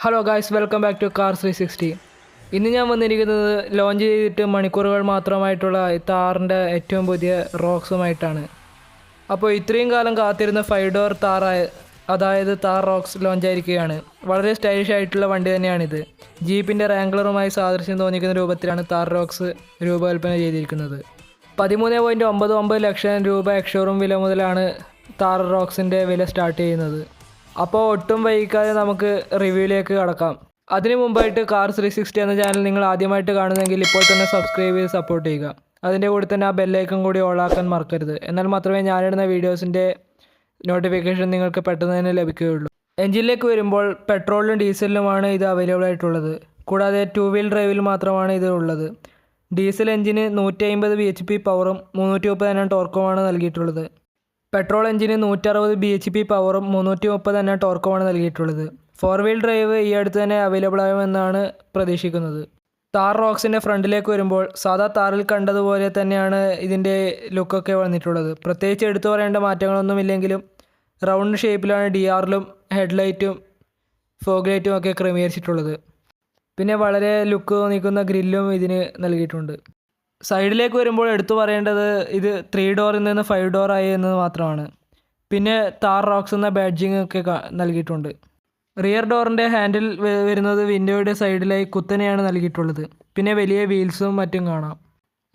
Hello guys, welcome back to car 360. ഇന്ന് ഞാൻ വന്നിരിക്കുന്നത് ലോഞ്ച് ചെയ്തിട്ട് മണിക്കൂറുകൾ മാത്രമായിട്ടുള്ള താറിൻ്റെ ഏറ്റവും പുതിയ റോക്സുമായിട്ടാണ്. അപ്പോൾ ഇത്രയും കാലം കാത്തിരുന്ന 5 ഡോർ താറായ അതായത് താർ റോക്സ് ലോഞ്ചായിരിക്കുകയാണ്. വളരെ സ്റ്റൈലിഷ് ആയിട്ടുള്ള വണ്ടി തന്നെയാണിത്. ജീപ്പിൻ്റെ റാംഗ്ലറുമായി സാദൃശ്യം തോന്നിക്കുന്ന രൂപത്തിലാണ് താർ റോക്സ് രൂപകൽപ്പന ചെയ്തിരിക്കുന്നത്. 13.99 ലക്ഷം രൂപ എക്സ്ഷോറൂം വില മുതലാണ് താർ റോക്സിൻ്റെ വില സ്റ്റാർട്ട് ചെയ്യുന്നത്. അപ്പോൾ ഒട്ടും വൈകാതെ നമുക്ക് റിവ്യൂയിലേക്ക് കടക്കാം. അതിനു മുമ്പായിട്ട് കാർ 360 എന്ന ചാനൽ നിങ്ങൾ ആദ്യമായിട്ട് കാണുന്നെങ്കിൽ ഇപ്പോൾ തന്നെ സബ്സ്ക്രൈബ് ചെയ്ത് സപ്പോർട്ട് ചെയ്യുക. അതിൻ്റെ കൂടെ തന്നെ ആ ബെല്ലൈക്കൺ കൂടി ഓളാക്കാൻ മറക്കരുത്. എന്നാൽ മാത്രമേ ഞാനിടുന്ന വീഡിയോസിൻ്റെ നോട്ടിഫിക്കേഷൻ നിങ്ങൾക്ക് പെട്ടെന്ന് തന്നെ ലഭിക്കുകയുള്ളൂ. എഞ്ചിനിലേക്ക് വരുമ്പോൾ പെട്രോളിലും ഡീസലിലുമാണ് ഇത് അവൈലബിൾ ആയിട്ടുള്ളത്. കൂടാതെ 2 വീൽ ഡ്രൈവിൽ മാത്രമാണ് ഇത് ഉള്ളത്. ഡീസൽ എഞ്ചിന് 150 bhp പവറും 330 Nm ടോർക്കുമാണ് നൽകിയിട്ടുള്ളത്. പെട്രോൾ എഞ്ചിന് 160 bhp പവറും 330 Nm ടോർക്കുമാണ് നൽകിയിട്ടുള്ളത്. 4 വീൽ ഡ്രൈവ് ഈ അടുത്ത് തന്നെ അവൈലബിൾ ആകുമെന്നാണ് പ്രതീക്ഷിക്കുന്നത്. താർ റോക്സിൻ്റെ ഫ്രണ്ടിലേക്ക് വരുമ്പോൾ സാധാ താറിൽ കണ്ടതുപോലെ തന്നെയാണ് ഇതിൻ്റെ ലുക്കൊക്കെ വന്നിട്ടുള്ളത്. പ്രത്യേകിച്ച് എടുത്തു പറയേണ്ട മാറ്റങ്ങളൊന്നുമില്ലെങ്കിലും റൗണ്ട് ഷേപ്പിലാണ് DRലും ഹെഡ്ലൈറ്റും ഫോഗ് ലൈറ്റും ഒക്കെ ക്രമീകരിച്ചിട്ടുള്ളത്. പിന്നെ വളരെ ലുക്ക് തോന്നിക്കുന്ന ഗ്രില്ലും ഇതിന് നൽകിയിട്ടുണ്ട്. സൈഡിലേക്ക് വരുമ്പോൾ എടുത്തു പറയേണ്ടത് ഇത് 3 ഡോറിൽ നിന്ന് 5 ഡോർ ആയി എന്നത് മാത്രമാണ്. പിന്നെ താർ റോക്സ് എന്ന ബാഡ്ജിങ് ഒക്കെ നൽകിയിട്ടുണ്ട്. റിയർ ഡോറിൻ്റെ ഹാൻഡിൽ വരുന്നത് വിൻഡോയുടെ സൈഡിലായി കുത്തനെയാണ് നൽകിയിട്ടുള്ളത്. പിന്നെ വലിയ വീൽസും മറ്റും കാണാം.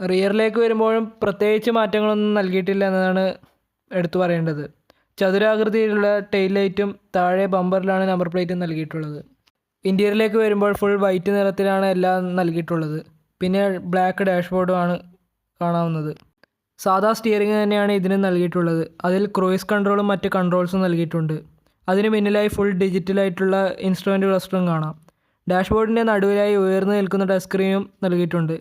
റിയറിലേക്ക് വരുമ്പോഴും പ്രത്യേകിച്ച് മാറ്റങ്ങളൊന്നും നൽകിയിട്ടില്ല എന്നതാണ് എടുത്തു പറയേണ്ടത്. ചതുരാകൃതിയിലുള്ള ടെയിൽ ലൈറ്റും താഴെ ബമ്പറിലാണ് നമ്പർ പ്ലേറ്റും നൽകിയിട്ടുള്ളത്. ഇൻറ്റീരിയറിലേക്ക് വരുമ്പോൾ ഫുൾ വൈറ്റ് നിറത്തിലാണ് എല്ലാം നൽകിയിട്ടുള്ളത്. പിന്നെ ബ്ലാക്ക് ഡാഷ്ബോർഡുമാണ് കാണാവുന്നത്. സാധാ സ്റ്റിയറിംഗ് തന്നെയാണ് ഇതിന് നൽകിയിട്ടുള്ളത്. അതിൽ ക്രൂയിസ് കൺട്രോളും മറ്റ് കൺട്രോൾസും നൽകിയിട്ടുണ്ട്. അതിന് പിന്നിലായി ഫുൾ ഡിജിറ്റലായിട്ടുള്ള ഇൻസ്ട്രുമെൻ്റ് ക്ലസ്റ്ററും കാണാം. ഡാഷ്ബോർഡിൻ്റെ നടുവിലായി ഉയർന്നു നിൽക്കുന്ന ടച്ച് സ്ക്രീനും നൽകിയിട്ടുണ്ട്.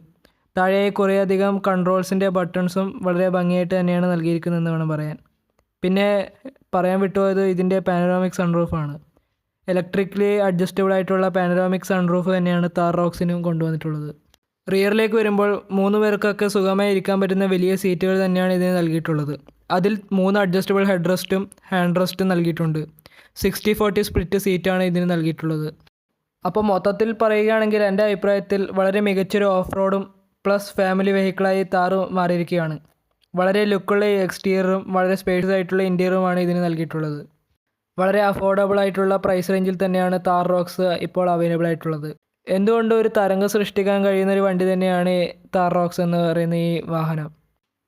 താഴെയായി കുറേയധികം കൺട്രോൾസിൻ്റെ ബട്ടൺസും വളരെ ഭംഗിയായിട്ട് തന്നെയാണ് നൽകിയിരിക്കുന്നതെന്ന് വേണം പറയാൻ. പിന്നെ പറയാൻ വിട്ടുപോയത് ഇതിൻ്റെ പാനോറാമിക് സൺറൂഫാണ്. ഇലക്ട്രിക്കലി അഡ്ജസ്റ്റബിൾ ആയിട്ടുള്ള പാനോറാമിക് സൺറൂഫ് തന്നെയാണ് താർ റോക്സിനും കൊണ്ടുവന്നിട്ടുള്ളത്. റിയറിലേക്ക് വരുമ്പോൾ 3 പേർക്കൊക്കെ സുഖമായി ഇരിക്കാൻ പറ്റുന്ന വലിയ സീറ്റുകൾ തന്നെയാണ് ഇതിന് നൽകിയിട്ടുള്ളത്. അതിൽ 3 അഡ്ജസ്റ്റബിൾ ഹെഡ് റെസ്റ്റും ഹാൻഡ് റെസ്റ്റും നൽകിയിട്ടുണ്ട്. 60-40 സ്പ്ലിറ്റ് സീറ്റാണ് ഇതിന് നൽകിയിട്ടുള്ളത്. അപ്പോൾ മൊത്തത്തിൽ പറയുകയാണെങ്കിൽ എൻ്റെ അഭിപ്രായത്തിൽ വളരെ മികച്ചൊരു ഓഫ് റോഡും പ്ലസ് ഫാമിലി വെഹിക്കിളായി താർ മാറിയിരിക്കുകയാണ്. വളരെ ലുക്കുള്ള എക്സ്റ്റീരിയറും വളരെ സ്പേഷ്യസ് ആയിട്ടുള്ള ഇൻറ്റീരിയറുമാണ് ഇതിന് നൽകിയിട്ടുള്ളത്. വളരെ അഫോർഡബിൾ ആയിട്ടുള്ള പ്രൈസ് റേഞ്ചിൽ തന്നെയാണ് താർ റോക്സ് ഇപ്പോൾ അവൈലബിൾ ആയിട്ടുള്ളത്. എന്തുകൊണ്ടും ഒരു തരംഗം സൃഷ്ടിക്കാൻ കഴിയുന്ന ഒരു വണ്ടി തന്നെയാണ് താർ റോക്സ് എന്ന് പറയുന്ന ഈ വാഹനം.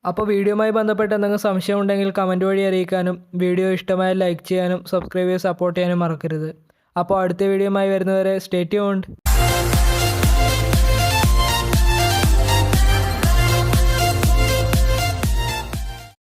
അപ്പോൾ വീഡിയോയുമായി ബന്ധപ്പെട്ട് എന്തെങ്കിലും സംശയം ഉണ്ടെങ്കിൽ കമൻറ്റ് വഴി അറിയിക്കാനും വീഡിയോ ഇഷ്ടമായ ലൈക്ക് ചെയ്യാനും സബ്സ്ക്രൈബ് ചെയ്ത് സപ്പോർട്ട് ചെയ്യാനും മറക്കരുത്. അപ്പോൾ അടുത്ത വീഡിയോയുമായി വരുന്നവരെ സ്റ്റേ ട്യൂൺഡ്.